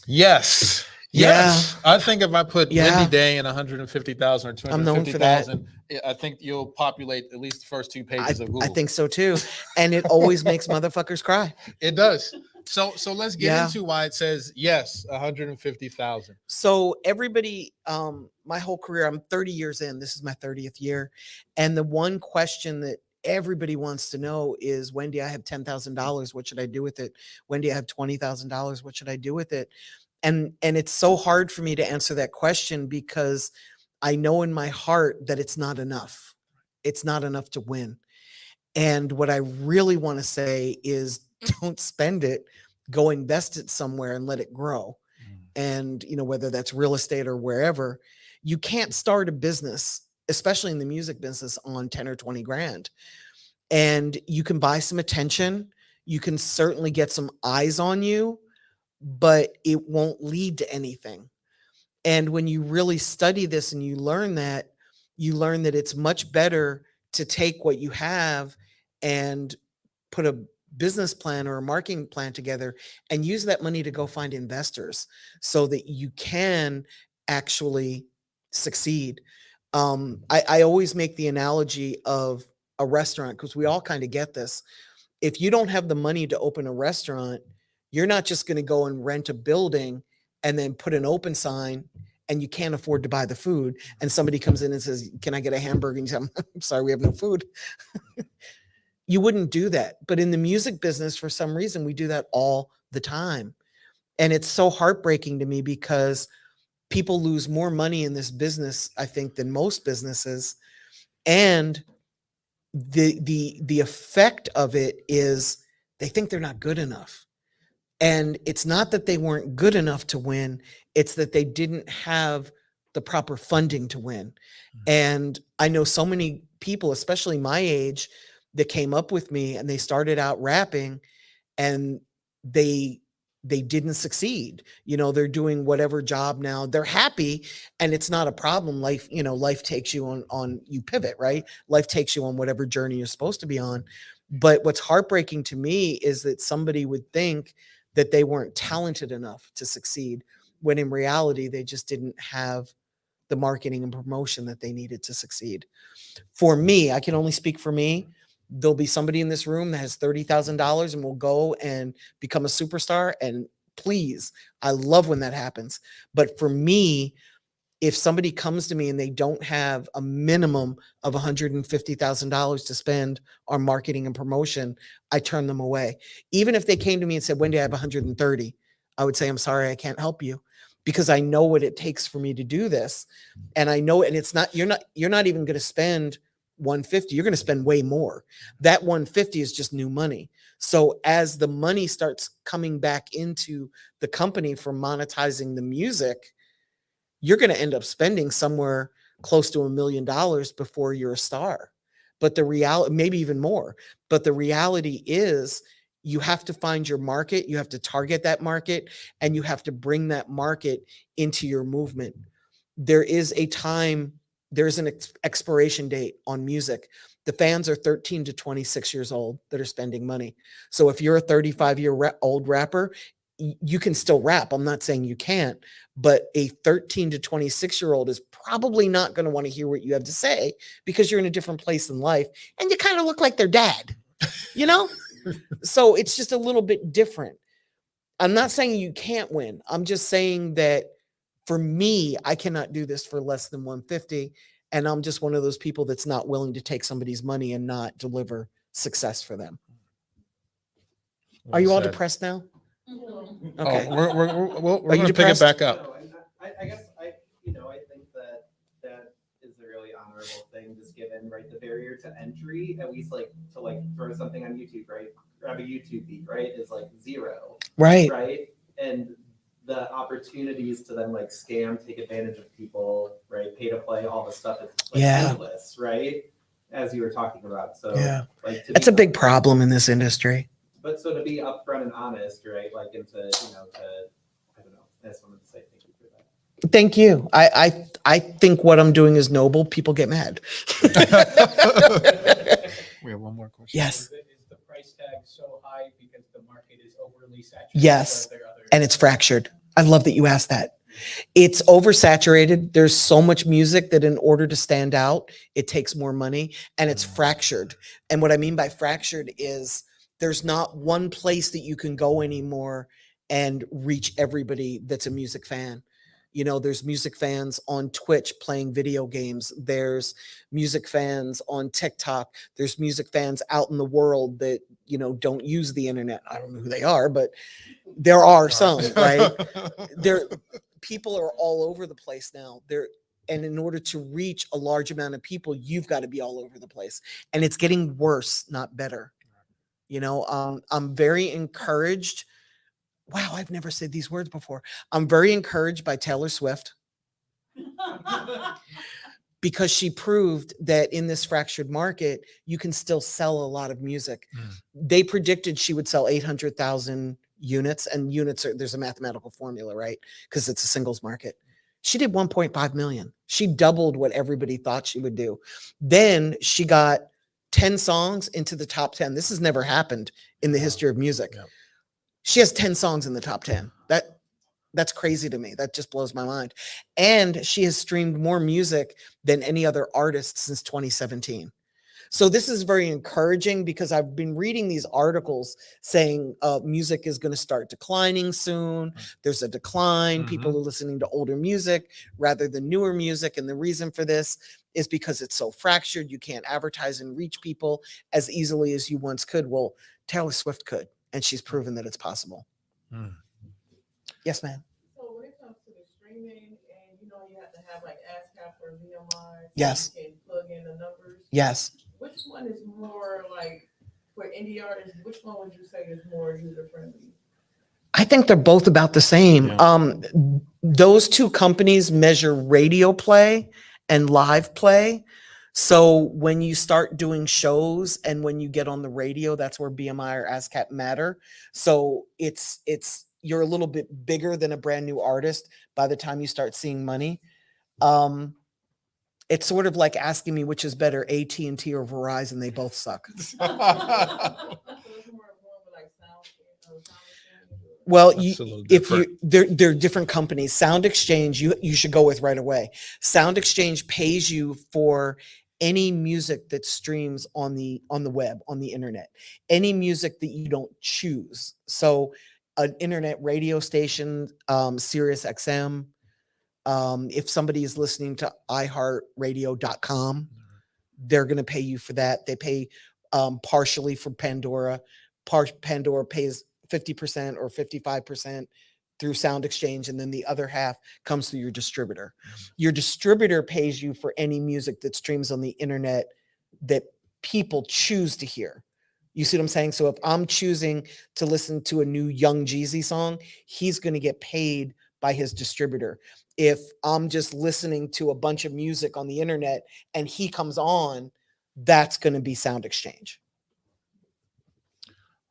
Yes. Yes. I think if I put Yeah. Wendy Day in 150,000 or I'm known for that. 250,000, I think you'll populate at least the first 2 pages of Google. I think so too. And it always makes motherfuckers cry. It does. So let's get Yeah. into why it says yes, 150,000. So everybody, my whole career, I'm 30 years in. This is my 30th year. And the one question that everybody wants to know is, Wendy, I have $10,000. What should I do with it? Wendy, I have $20,000. What should I do with it? And it's so hard for me to answer that question because I know in my heart that it's not enough. It's not enough to win. And what I really want to say is don't spend it, go invest it somewhere and let it grow. And, whether that's real estate or wherever, you can't start a business, especially in the music business, on 10 or 20 grand. And you can buy some attention. You can certainly get some eyes on you, but it won't lead to anything. And when you really study this and you learn that it's much better to take what you have and put a business plan or a marketing plan together and use that money to go find investors so that you can actually succeed. I always make the analogy of a restaurant because we all kind of get this. If you don't have the money to open a restaurant, you're not just going to go and rent a building and then put an open sign and you can't afford to buy the food. And somebody comes in and says, can I get a hamburger? And you tell them, I'm sorry, we have no food. You wouldn't do that. But in the music business, for some reason, we do that all the time. And it's so heartbreaking to me because people lose more money in this business, I think, than most businesses. And the effect of it is they think they're not good enough. And it's not that they weren't good enough to win. It's that they didn't have the proper funding to win. And I know so many people, especially my age, that came up with me and they started out rapping and they didn't succeed. They're doing whatever job now. They're happy and it's not a problem. Life takes you on you pivot, right? Life takes you on whatever journey you're supposed to be on. But what's heartbreaking to me is that somebody would think that they weren't talented enough to succeed when in reality, they just didn't have the marketing and promotion that they needed to succeed. For me, I can only speak for me. There'll be somebody in this room that has $30,000 and will go and become a superstar. And please, I love when that happens. But for me, if somebody comes to me and they don't have a minimum of $150,000 to spend on marketing and promotion, I turn them away. Even if they came to me and said, Wendy, I have 130, I would say, I'm sorry, I can't help you, because I know what it takes for me to do this. And I know, and it's not, you're not even going to spend 150, you're going to spend way more. That 150 is just new money. So as the money starts coming back into the company for monetizing the music, you're going to end up spending somewhere close to $1 million before you're a star. But the reality, maybe even more, but the reality is you have to find your market, you have to target that market, and you have to bring that market into your movement. There is a time, there's an expiration date on music. The fans are 13 to 26 years old that are spending money. So if you're a 35-year-old rapper, you can still rap. I'm not saying you can't, but a 13 to 26-year-old is probably not going to want to hear what you have to say, because you're in a different place in life and you kind of look like their dad, you know? So it's just a little bit different. I'm not saying you can't win. I'm just saying that for me, I cannot do this for less than 150. And I'm just one of those people that's not willing to take somebody's money and not deliver success for them. Are you all depressed now? Okay. Oh, we're Are going you to pick it depressed? back up. No, and I guess I think that is a really honorable thing, just given, right, the barrier to entry, at least like to like throw something on YouTube, right? Grab a YouTube beat, right, is like zero. Right. Right. And the opportunities to then like scam, take advantage of people, right? Pay to play, all the stuff is like endless, right? As you were talking about. So Yeah. like That's a big problem in this industry. But so to be upfront and honest, right? Like into, I don't know. I just wanted to say thank you for that. Thank you. I think what I'm doing is noble. People get mad. We have one more question. Yes. Is the price tag so high because the market is overly saturated? Yes. Or are there other- And it's fractured. I love that you asked that. It's oversaturated. There's so much music that in order to stand out, it takes more money, and it's fractured. And what I mean by fractured is there's not one place that you can go anymore and reach everybody that's a music fan. You know, there's music fans on Twitch playing video games. There's music fans on TikTok. There's music fans out in the world that, you know, don't use the internet. I don't know who they are, but there are some, right? People are all over the place now. And in order to reach a large amount of people, you've got to be all over the place. And it's getting worse, not better. You know, I'm very encouraged. Wow, I've never said these words before. I'm very encouraged by Taylor Swift, because she proved that in this fractured market, you can still sell a lot of music. They predicted she would sell 800,000 units, and units there's a mathematical formula, right? Because it's a singles market. She did 1.5 million. She doubled what everybody thought she would do. Then she got 10 songs into the top 10. This has never happened in the history of music. Yeah. She has 10 songs in the top 10. That's crazy to me. That just blows my mind. And she has streamed more music than any other artist since 2017. So this is very encouraging, because I've been reading these articles saying music is going to start declining soon. There's a decline. People are listening to older music rather than newer music. And the reason for this is because it's so fractured. You can't advertise and reach people as easily as you once could. Well, Taylor Swift could, and she's proven that it's possible. Yes, ma'am. So when it comes to the streaming, and you have to have like ASCAP or VMI, so Yes. you can plug in the numbers. Yes. Which one is more like for indie artists? Which one would you say is more user friendly? I think they're both about the same. Yeah. Those two companies measure radio play and live play. So when you start doing shows and when you get on the radio, that's where BMI or ASCAP matter. So it's you're a little bit bigger than a brand new artist by the time you start seeing money. It's sort of like asking me which is better, AT&T or Verizon. They both suck. So it's more of like sound exchange. Well, That's a little if different. they're different companies. Sound Exchange, you should go with right away. Sound Exchange pays you for any music that streams on the web, on the internet, any music that you don't choose. So an internet radio station, Sirius XM, If somebody is listening to iHeartRadio.com, they're going to pay you for that. They pay partially for Pandora. Pandora pays 50% or 55% through Sound Exchange, and then the other half comes through your distributor. Your distributor pays you for any music that streams on the internet that people choose to hear. You see what I'm saying? So if I'm choosing to listen to a new Young Jeezy song, he's going to get paid by his distributor. If I'm just listening to a bunch of music on the internet and he comes on, that's going to be Sound Exchange.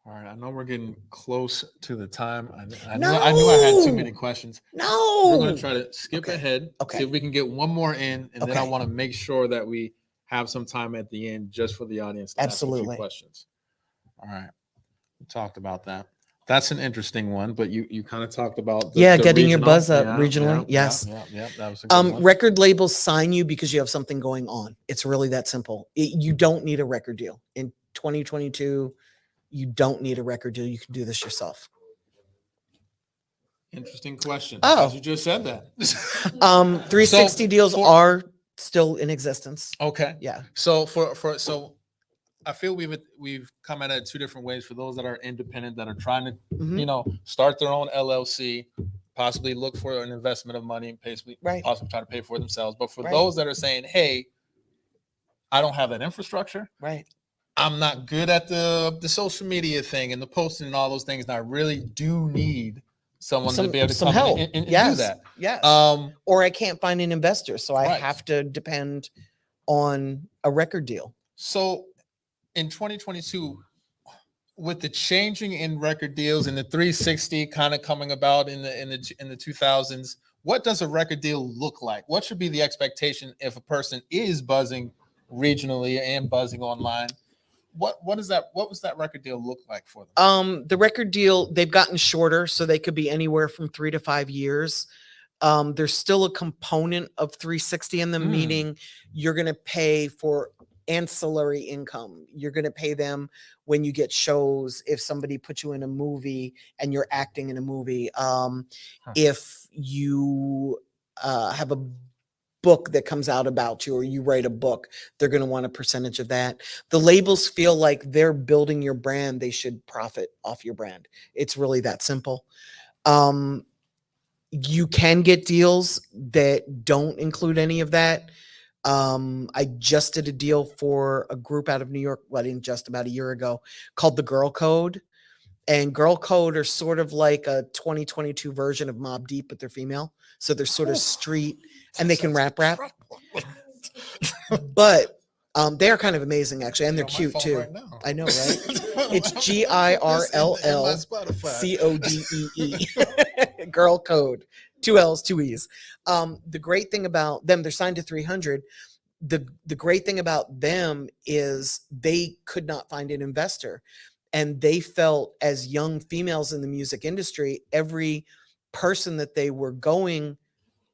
All right, I know we're getting close to the time. I knew I had too many questions. No, We're going to try to skip Okay. ahead, Okay. see if we can get one more in, and then I Okay. want to make sure that we have some time at the end just for the audience to ask a Absolutely. few questions. All right, we talked about that. That's an interesting one, but you kind of talked about the getting your regional. buzz up regionally. Yes. Yeah, that was a good one. Record labels sign you because you have something going on. It's really that simple. You don't need a record deal in 2022. You don't need a record deal. You can do this yourself. Interesting question. Oh. As you just said that. 360 deals for- are still in existence. Okay. Yeah. So so I feel we've come at it two different ways for those that are independent, that are trying to Mhm. start their own LLC, possibly look for an investment of money and Right. possibly try to pay for it themselves. But for Right. those that are saying, hey, I don't have that infrastructure, Right. I'm not good at the social media thing and the posting and all those things, and I really do need someone to be able to Some come help. in and Yes. do that. Yes. Um, Or I can't find an investor, so I Right. have to depend on a record deal. So in 2022, with the changing in record deals and the 360 kind of coming about in the 2000s, what does a record deal look like? What should be the expectation if a person is buzzing regionally and buzzing online? What was that record deal look like for them? The record deal, they've gotten shorter, so they could be anywhere from 3 to 5 years. There's still a component of 360 in them, meaning you're going to pay for ancillary income. You're going to pay them when you get shows, if somebody puts you in a movie and you're acting in a movie. If you have a book that comes out about you, or you write a book, they're going to want a percentage of that. The labels feel like they're building your brand. They should profit off your brand. It's really that simple. You can get deals that don't include any of that. I just did a deal for a group out of New York, well, I didn't just, about a year ago, called the Girl Code. And Girl Code are sort of like a 2022 version of Mobb Deep, but they're female. So they're sort of street, and they can rap. But they are kind of amazing, actually, and they're cute too. I know, right? It's GIRLLCODEE. Girl Code. 2 L's, 2 E's. The great thing about them, they're signed to 300. The great thing about them is they could not find an investor. And they felt, as young females in the music industry, every person that they were going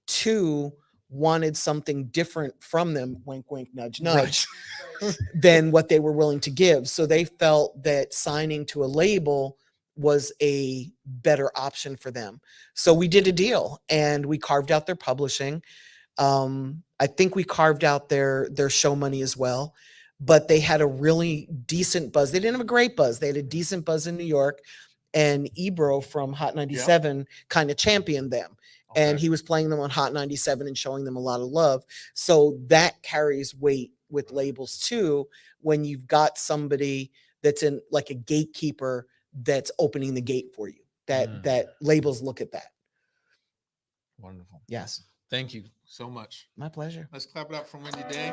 to wanted something different from them, wink, wink, nudge, nudge, than what they were willing to give. So they felt that signing to a label was a better option for them. So we did a deal, and we carved out their publishing. I think we carved out their show money as well, but they had a really decent buzz. They didn't have a great buzz. They had a decent buzz in New York, and Ebro from Hot 97 kind of championed them. And he was playing them on Hot 97 and showing them a lot of love. So that carries weight with labels too, when you've got somebody that's in like a gatekeeper that's opening the gate for you. That labels look at that. Wonderful. Yes. Thank you so much. My pleasure. Let's clap it up for Wendy Day.